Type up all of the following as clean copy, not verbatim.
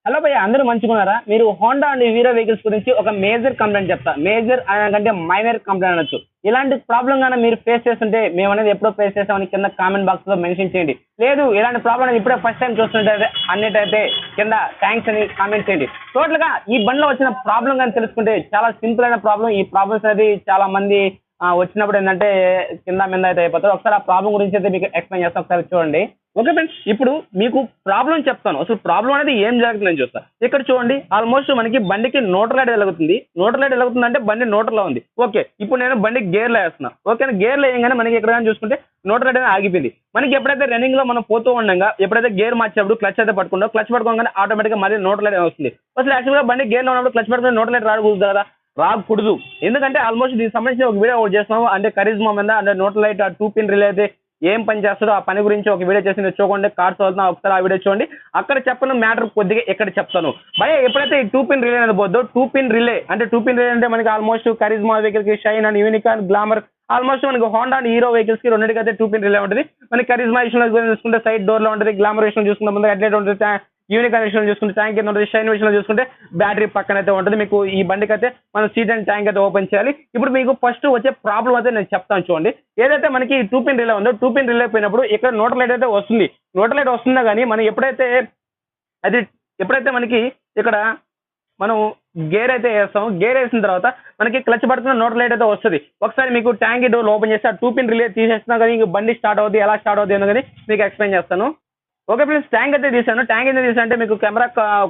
Hello భయ్య, అందరూ మంచిగున్నారా? మీరు హోండా అండ్ హీరో వెహికల్స్ గురించి ఒక మేజర్ కంప్లైంట్ చెప్తా. మేజర్ అనకంటే మైనర్ కంప్లైంట్ అనొచ్చు. ఇలాంటి ప్రాబ్లం గానీ మీరు ఫేస్ చేస్తుంటే మేమనేది ఎప్పుడో ఫేస్ చేస్తామని కింద కామెంట్ బాక్స్ లో మెన్షన్ చేయండి. లేదు ఇలాంటి ప్రాబ్లం అనేది ఇప్పుడే ఫస్ట్ టైం చూస్తుంటే అన్నిటైతే కింద థ్యాంక్స్ అని కామెంట్ చేయండి. టోటల్ గా ఈ బండిలో వచ్చిన ప్రాబ్లం కానీ తెలుసుకుంటే చాలా సింపుల్ అయిన ప్రాబ్లం. ఈ ప్రాబ్లమ్స్ అనేది చాలా మంది వచ్చినప్పుడు ఏంటంటే కింద మీద అయితే అయిపోతారు. ఒకసారి ఆ ప్రాబ్లం గురించి అయితే మీకు ఎక్స్ప్లెయిన్ చేస్తాను, ఒకసారి చూడండి. ఓకే ఫ్రెండ్స్, ఇప్పుడు మీకు ప్రాబ్లం చెప్తాను. అసలు ప్రాబ్లం అనేది ఏం జరుగుతుంది అని చూస్తా. ఇక్కడ చూడండి, ఆల్మోస్ట్ మనకి బండికి న్యూట్రల్ లైట్ వెలుగుతుంది. న్యూట్రల్ లైట్ వెలుగుతుంది అంటే బండి న్యూట్రల్ లో ఉంది. ఓకే, ఇప్పుడు నేను బండికి గేర్లో వేస్తున్నా. ఓకే, గేర్లో వేయగానే మనకి ఎక్కడ చూసుకుంటే న్యూట్రల్ లైట్ అనేది ఆగిపోయింది. మనకి ఎప్పుడైతే రన్నింగ్ లో మనం పోతూ ఉండగా ఎప్పుడైతే గేర్ మార్చేటప్పుడు క్లచ్ అయితే పట్టుకుంటాం, క్లచ్ పట్టుకోగానే ఆటోమేటిక్ గా మళ్ళీ న్యూట్రల్ లైట్ వస్తుంది. అసలు యాక్చువల్ గా బండి గేర్లో ఉన్నప్పుడు క్లచ్ పట్టుకుని న్యూట్రల్ లైట్ రాకూడదు కదా, రాకూడదు. ఎందుకంటే ఆల్మోస్ట్ దీనికి సంబంధించిన ఒక వీడియో ఒకటి చేస్తున్నాము, అంటే కరిజ్మా మీద అంటే న్యూట్రల్ లైట్ 2 పిన్ రిలే అయితే ఏం పని చేస్తుందో ఆ పని గురించి ఒక వీడియో చేసి చూడండి. కార్డ్స్ అవుతున్నా ఒకసారి ఆ వీడియో చూడండి. అక్కడ చెప్పిన మ్యాటర్ కొద్దిగా ఇక్కడ చెప్తాను భయ. ఎప్పుడైతే ఈ 2 పిన్ రిలే అనేది పోద్దో, 2 పిన్ రిలే అంటే మనకి ఆల్మోస్ట్ కరిజ్మా వెహికల్ కి, shine and unicorn, glamour, almost మనకి హోండా అండ్ హీరో వెహికల్స్ కి రెండింటికి అయితే 2 పిన్ రిలే ఉంటుంది. మనకి కరిజ్మా విషయంలో చూసుకుంటే సైడ్ డోర్ లో ఉంటుంది, గ్లామర్ విషయంలో చూసుకుంటే ముందు హెడ్ లైట్ ఉంటుంది, యూనికాన్ విషయంలో చూసుకుంటే ట్యాంక్ కింద ఉంటుంది, షైన్ విషయంలో చూసుకుంటే బ్యాటరీ పక్కన అయితే ఉంటుంది. మీకు ఈ బండికి అయితే మనం సీట్ అండ్ ట్యాంక్ అయితే ఓపెన్ చేయాలి. ఇప్పుడు మీకు ఫస్ట్ వచ్చే ప్రాబ్లం అయితే నేను చెప్తాను చూడండి. ఏదైతే మనకి 2 పిన్ రిలే ఉందో, 2 పిన్ రిలే పోయినప్పుడు ఇక్కడ న్యూట్రల్ లైట్ అయితే వస్తుంది. న్యూట్రల్ లైట్ వస్తుందా కానీ మనం ఎప్పుడైతే మనకి ఇక్కడ మనం గేర్ అయితే వేస్తాం, గేర్ వేసిన తర్వాత మనకి క్లచ్ పడుతున్న న్యూట్రల్ లైట్ అయితే వస్తుంది. ఒకసారి మీకు ట్యాంక్ డోర్ ఓపెన్ చేస్తే ఆ 2 పిన్ రిలే తీసేస్తున్నా కానీ బండి స్టార్ట్ అవుతుంది. ఎలా స్టార్ట్ అవుతుంది అని మీకు ఎక్స్ప్లెయిన్ చేస్తాను. ఓకే ఫ్రెండ్స్, ట్యాంక్ అయితే తీసాను. ట్యాంక్ అయితే తీసానంటే మీకు కెమెరా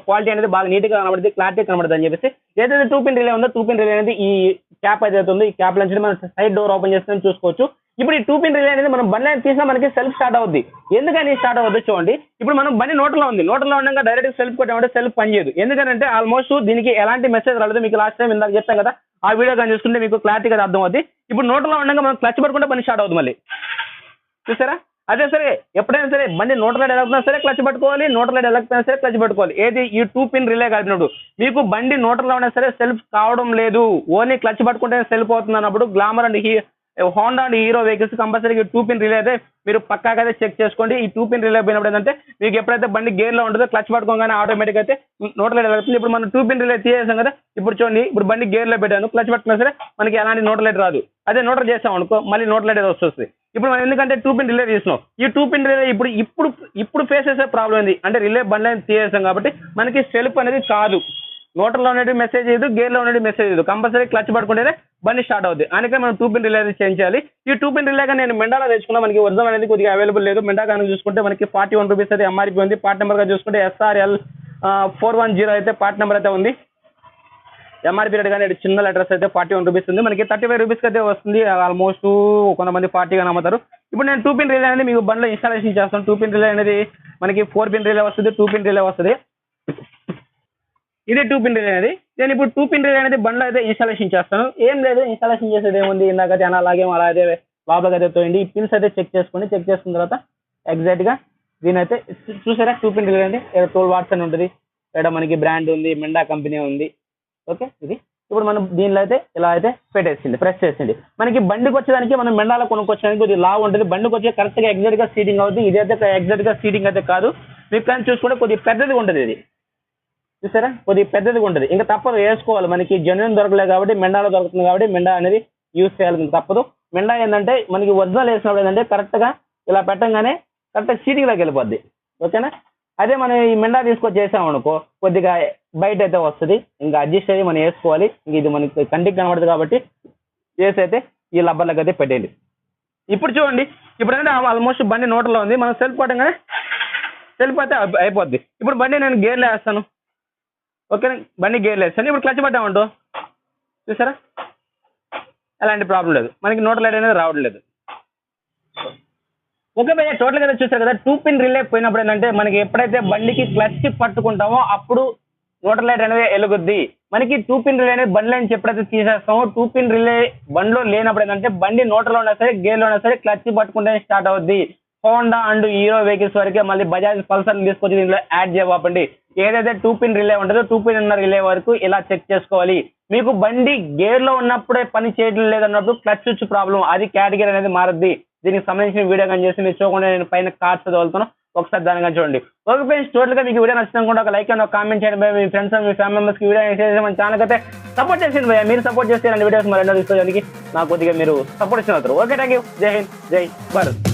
క్వాలిటీ అనేది బాగా నీట్గా కనబడుతుంది, క్లారిటీ కనబడుతుంది అని చెప్పేసి ఏదైతే 2 పిన్ రిలే ఉందో, 2 పిన్ రిలే అనేది ఈ క్యాప్ అయితే ఉంది. ఈ క్యాప్ నుంచి మనం సైడ్ డోర్ ఓపెన్ చేస్తే చూసుకోవచ్చు. ఇప్పుడు ఈ 2 పిన్ రిలే అనేది మనం బండి తీసినా మనకి సెల్ఫ్ స్టార్ట్ అవుద్ది. ఎందుకని స్టార్ట్ అవుద్ది చూడంండి. ఇప్పుడు మనం బండి న్యూట్రల్ ఉంది, న్యూట్రల్ ఉండగా డైరెక్ట్ సెల్ఫ్ కొట్టామంటే సెల్ఫ్ పనిచేయదు. ఎందుకంటే ఆల్మోస్ట్ దీనికి ఎలాంటి మెసేజ్ రాలేదు. మీకు లాస్ట్ టైం ఇందాక చెప్పాం కదా, ఆ వీడియో కానీ చూసుకుంటే మీకు క్లారిటీగా అర్థం అవుతుంది. ఇప్పుడు న్యూట్రల్ ఉండగా మనం క్లచ్ పట్టుకుంటే బండి స్టార్ట్ అవుతుంది మళ్ళీ. చూసారా? అదే సరే, ఎప్పుడైనా సరే బండి న్యూట్రల్ లైట్ ఎలాగుతున్నా సరే క్లచ్ పట్టుకోవాలి, న్యూట్రల్ లైట్ ఎలాగైనా సరే క్లచ్ పట్టుకోవాలి. ఏది ఈ 2 పిన్ రిలే కలిపినప్పుడు మీకు బండి న్యూట్రల్ లో ఉన్నా సరే సెల్ఫ్ కావడం లేదు. ఓన్లీ క్లచ్ పట్టుకుంటే సెల్ఫ్ అవుతుంది అన్నప్పుడు glamour and Honda and hero vehicles కంపల్సరీగా 2 పిన్ రిలే అయితే మీరు పక్కాగా అయితే చెక్ చేసుకోండి. ఈ 2 పిన్ రిలే పోయినప్పుడు ఏంటంటే మీకు ఎప్పుడైతే బండి గేర్ లో ఉంటుందో క్లచ్ పట్టుకోగానే ఆటోమేటిక్ అయితే న్యూట్రల్ లైట్ వెళ్తుంది. ఇప్పుడు మనం 2 పిన్ రిలే తీసేసాం కదా, ఇప్పుడు చూడండి, ఇప్పుడు బండి గేర్ లో పెట్టాను, క్లచ్ పట్టుకున్నా సరే మనకి ఎలాంటి న్యూట్రల్ లైట్ రాదు. అదే న్యూట్రల్ చేసాం అనుకో మళ్ళీ న్యూట్రల్ లైట్ వస్తుంది. ఇప్పుడు మనం ఎందుకంటే 2 పిన్ రిలే తీసినాం, ఈ 2 పిన్ రిలే ఇప్పుడు ఫేస్ చేసే ప్రాబ్లం ఏంది అంటే రిలే బండి అనేది తీసేసాం కాబట్టి మనకి సెల్ఫ్ అనేది కాదు. న్యూట్రల్ లో అనేది మెసేజ్ లేదు, గేర్ లో అనేది మెసేజ్ లేదు. కంపల్సరీ క్లచ్ పట్టుకుంటేనే బండి స్టార్ట్ అవుతుంది. అందుకే మనం 2 పిన్ రిలే చేంజ్ చేయాలి. ఈ 2 పిన్ రిలేగా నేను మెండాలో తెచ్చుకున్నా, మనకి ఒరిజినల్ అనేది కొద్దిగా అవైలబుల్ లేదు. మెండా కానీ చూసుకుంటే మనకి 41 రూపీస్ అయితే ఎంఆర్పీ ఉంది. పార్ట్ నెంబర్ గా చూసుకుంటే SRL 410 అయితే పార్ట్ నెంబర్ అయితే ఉంది. ఎంఆర్పీ రేట్ కానీ చిన్న లెటర్స్ అయితే 41 రూపీస్ ఉంది. మనకి 35 రూపీస్కి అయితే వస్తుంది. ఆల్మోస్ట్ కొంతమంది 40గా అమ్ముతారు. ఇప్పుడు నేను 2 పిన్ రిలే అనేది మీకు బండిలో ఇన్స్టాలేషన్ చేస్తాను. 2 పిన్ రిలే అనేది మనకి 4 పిన్ రిలే వస్తుంది, 2 పిన్ రిలే వస్తుంది. ఇది 2 పిన్ రిలే అనేది నేను ఇప్పుడు 2 పిన్ రిలే అనేది బండ్లో అయితే ఇన్స్టాలేషన్ చేస్తాను. ఏం లేదు, ఇన్స్టాలేషన్ చేసేది ఏముంది, ఇందాక అలాగే అలా అయితే లోపలికి అయితే తోయండి. ఈ పిన్స్ అయితే చెక్ చేసుకోండి. చెక్ చేసుకున్న తర్వాత ఎగ్జాక్ట్ గా దీని అయితే చూసారా 2 పిన్ రిలే అండి. 12 వాట్స్ అని ఉంటుంది. ఇక్కడ మనకి బ్రాండ్ ఉంది, మెండా కంపెనీ ఉంది. ఓకే, ఇది ఇప్పుడు మనం దీనిలో అయితే ఇలా అయితే పెట్టేసింది, ప్రెస్ చేసింది. మనకి బండికి వచ్చేదానికి మనం మెండాలో కొనుక్కొచ్చడానికి కొద్దిగా లావు ఉంటుంది. బండికి వచ్చే కరెక్ట్గా ఎగ్జాక్ట్ గా సీటింగ్ అవుతుంది. ఇదైతే ఎగ్జాక్ట్ గా సీటింగ్ అయితే కాదు. మీకు కానీ చూసుకుంటే కొద్దిగా పెద్దదిగా ఉంటుంది. ఇది చూసారా, కొద్దిగా పెద్దదిగా ఉంటుంది. ఇంకా తప్పదు, వేసుకోవాలి. మనకి జెన్యున్ దొరకలేదు కాబట్టి మెండాలో దొరుకుతుంది కాబట్టి మెండా అనేది యూజ్ చేయాలి, తప్పదు. మెండా ఏంటంటే మనకి ఒరిజినల్ వేసినప్పుడు ఏంటంటే కరెక్ట్గా ఇలా పెట్టంగానే కరెక్ట్గా సీటింగ్లోకి వెళ్ళిపోద్ది. ఓకేనా? అదే మనం ఈ మెండా తీసుకొచ్చి చేసాం అనుకో కొద్దిగా బయట అయితే వస్తుంది. ఇంకా అడ్జస్ట్ అయ్యి మనం వేసుకోవాలి. ఇంక ఇది మనకి కంటికి కనబడుతుంది కాబట్టి చేసి అయితే ఈ లబ్బర్లకు అయితే పెట్టేది. ఇప్పుడు చూడండి, ఇప్పుడు అంటే ఆల్మోస్ట్ బండి న్యూట్రల్లో ఉంది. మనం సెల్ఫ్ పట్టంగానే సెల్ఫ్ అయితే అయిపోద్ది. ఇప్పుడు బండి నేను గేర్లో వేస్తాను. ఓకేనా, బండి గేర్లో వేస్తాను. ఇప్పుడు క్లచ్ పట్టామంటూ చూసారా ఎలాంటి ప్రాబ్లం లేదు, మనకి న్యూట్రల్ లైట్ అనేది రావట్లేదు. ఓకే భయ్య, టోటల్ గా చూసారు కదా, 2 పిన్ రిలే పోయినప్పుడు ఏంటంటే మనకి ఎప్పుడైతే బండికి క్లచ్ పట్టుకుంటామో అప్పుడు న్యూట్రల్ లైట్ అనేది వెలుగుద్ది. మనకి 2 పిన్ రిలే అనేది బండి నుంచి ఎప్పుడైతే తీసేస్తామో 2 పిన్ రిలే బండిలో లేనప్పుడు ఏంటంటే బండి న్యూట్రల్ ఉన్నా సరే గేర్ లో ఉన్నా సరే క్లచ్ పట్టుకుంటే స్టార్ట్ అవుద్ది. హోండా అండ్ హీరో వెహికల్స్ వరకే, మళ్ళీ బజాజ్ పల్సర్ తీసుకొచ్చి దీంట్లో యాడ్ చేయబోకండి. ఏదైతే 2 పిన్ రిలే ఉంటుందో 2 పిన్ ఉన్న రిలే వరకు ఇలా చెక్ చేసుకోవాలి. మీకు బండి గేర్ లో ఉన్నప్పుడే పని చేయడం లేదన్నప్పుడు క్లచ్ స్విచ్ ప్రాబ్లం, అది కేటగిరీ అనేది మారుద్ది. దీనికి సంబంధించిన వీడియో కానీ చేసి మీరు చూడకుండా నేను పైన కార్డ్స్ చదువుతాను, ఒకసారి దాని కానీ చూడండి. ఓకే ఫ్రెండ్స్, టోటల్గా మీకు వీడియో నచ్చిందనుకుంటే ఒక లైక్ అండ్ ఒక కామెంట్ చేయండి భయ. మీ ఫ్రెండ్స్ మీ ఫ్యామిలీ మెంబర్స్కి వీడియో చేసి మన ఛానల్ అయితే సపోర్ట్ చేసింది భయ. మీరు సపోర్ట్ చేస్తే ఇలాంటి వీడియోస్ మరెన్నో తీసుకోవడానికి నాకు కొద్దిగా మీరు సపోర్ట్ ఇస్తున్నారు. Okay, thank you. జై హింద్, జై భారత్.